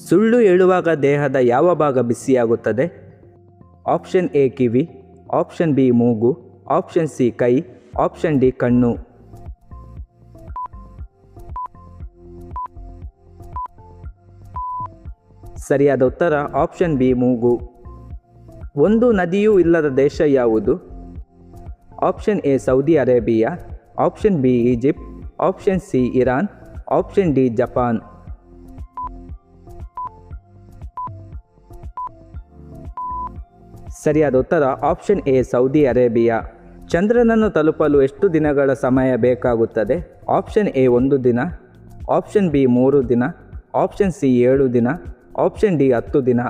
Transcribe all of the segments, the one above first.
ಸುಳ್ಳು ಹೇಳುವಾಗ ದೇಹದ ಯಾವ ಭಾಗ ಬಿಸಿಯಾಗುತ್ತದೆ? ಆಪ್ಷನ್ ಎ ಕಿವಿ, ಆಪ್ಷನ್ ಬಿ ಮೂಗು, ಆಪ್ಷನ್ ಸಿ ಕೈ, ಆಪ್ಷನ್ ಡಿ ಕಣ್ಣು. ಸರಿಯಾದ ಉತ್ತರ ಆಪ್ಷನ್ ಬಿ ಮೂಗು. ಒಂದು ನದಿಯೂ ಇಲ್ಲದ ದೇಶ ಯಾವುದು? Option A Saudi Arabia, option B Egypt, option C Iran, option D Japan. ಸರಿಯಾದ ಉತ್ತರ ಆಪ್ಷನ್ ಎ ಸೌದಿ ಅರೇಬಿಯಾ. ಚಂದ್ರನನ್ನು ತಲುಪಲು ಎಷ್ಟು ದಿನಗಳ ಸಮಯ ಬೇಕಾಗುತ್ತದೆ? ಆಪ್ಷನ್ ಎ 1 ದಿನ, ಆಪ್ಷನ್ ಬಿ 3 ದಿನ, ಆಪ್ಷನ್ ಸಿ 7 ದಿನ, ಆಪ್ಷನ್ ಡಿ 10 ದಿನ.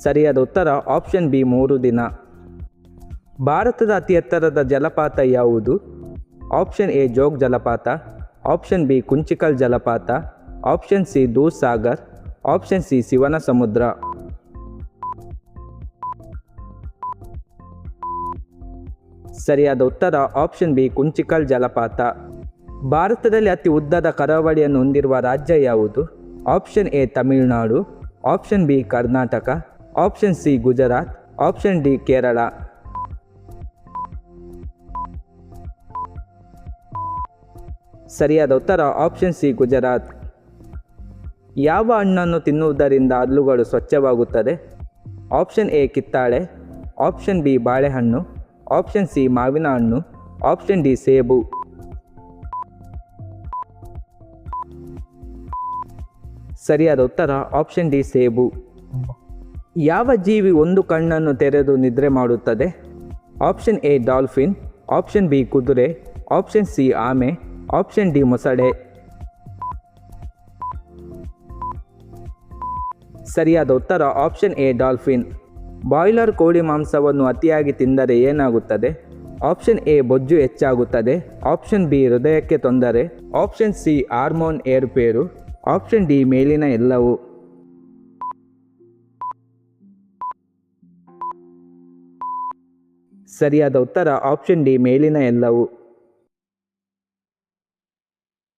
ಸರಿಯಾದ ಉತ್ತರ ಆಪ್ಷನ್ ಬಿ 3 ದಿನ. ಭಾರತದ ಅತಿ ಎತ್ತರದ ಜಲಪಾತ ಯಾವುದು? ಆಪ್ಷನ್ ಎ ಜೋಗ್ ಜಲಪಾತ, ಆಪ್ಷನ್ ಬಿ ಕುಂಚಿಕಲ್ ಜಲಪಾತ, option C Dudh Sagar, option C ಶಿವನ ಸಮುದ್ರ. ಸರಿಯಾದ ಉತ್ತರ ಆಪ್ಷನ್ ಬಿ ಕುಂಚಿಕಲ್ ಜಲಪಾತ. ಭಾರತದಲ್ಲಿ ಅತಿ ಉದ್ದದ ಕರಾವಳಿಯನ್ನು ಹೊಂದಿರುವ ರಾಜ್ಯ ಯಾವುದು? Option A Tamil Nadu, option B Karnataka, option C Gujarat, option D Kerala. ಸರಿಯಾದ ಉತ್ತರ ಆಪ್ಷನ್ ಸಿ ಗುಜರಾತ್. ಯಾವ ಹಣ್ಣನ್ನು ತಿನ್ನುವುದರಿಂದ ಹಲ್ಲುಗಳು ಸ್ವಚ್ಛವಾಗುತ್ತದೆ? ಆಪ್ಷನ್ ಎ ಕಿತ್ತಾಳೆ, ಆಪ್ಷನ್ ಬಿ ಬಾಳೆಹಣ್ಣು, ಆಪ್ಷನ್ ಸಿ ಮಾವಿನ ಹಣ್ಣು, ಆಪ್ಷನ್ ಡಿ ಸೇಬು. ಸರಿಯಾದ ಉತ್ತರ ಆಪ್ಷನ್ ಡಿ ಸೇಬು. ಯಾವ ಜೀವಿ ಒಂದು ಕಣ್ಣನ್ನು ತೆರೆದು ನಿದ್ರೆ ಮಾಡುತ್ತದೆ? Option A dolphin, option B ಕುದುರೆ, ಆಪ್ಷನ್ ಸಿ ಆಮೆ, ಆಪ್ಷನ್ ಡಿ ಮೊಸಳೆ. ಸರಿಯಾದ ಉತ್ತರ ಆಪ್ಷನ್ ಎ ಡಾಲ್ಫಿನ್. ಬಾಯ್ಲರ್ ಕೋಳಿ ಮಾಂಸವನ್ನು ಅತಿಯಾಗಿ ತಿಂದರೆ ಏನಾಗುತ್ತದೆ? ಆಪ್ಷನ್ ಎ ಬೊಜ್ಜು ಹೆಚ್ಚಾಗುತ್ತದೆ, ಆಪ್ಷನ್ ಬಿ ಹೃದಯಕ್ಕೆ ತೊಂದರೆ, ಆಪ್ಷನ್ ಸಿ ಹಾರ್ಮೋನ್ ಏರುಪೇರು, ಆಪ್ಷನ್ ಡಿ ಮೇಲಿನ ಎಲ್ಲವೂ. ಸರಿಯಾದ ಉತ್ತರ ಆಪ್ಷನ್ ಡಿ ಮೇಲಿನ ಎಲ್ಲವೂ.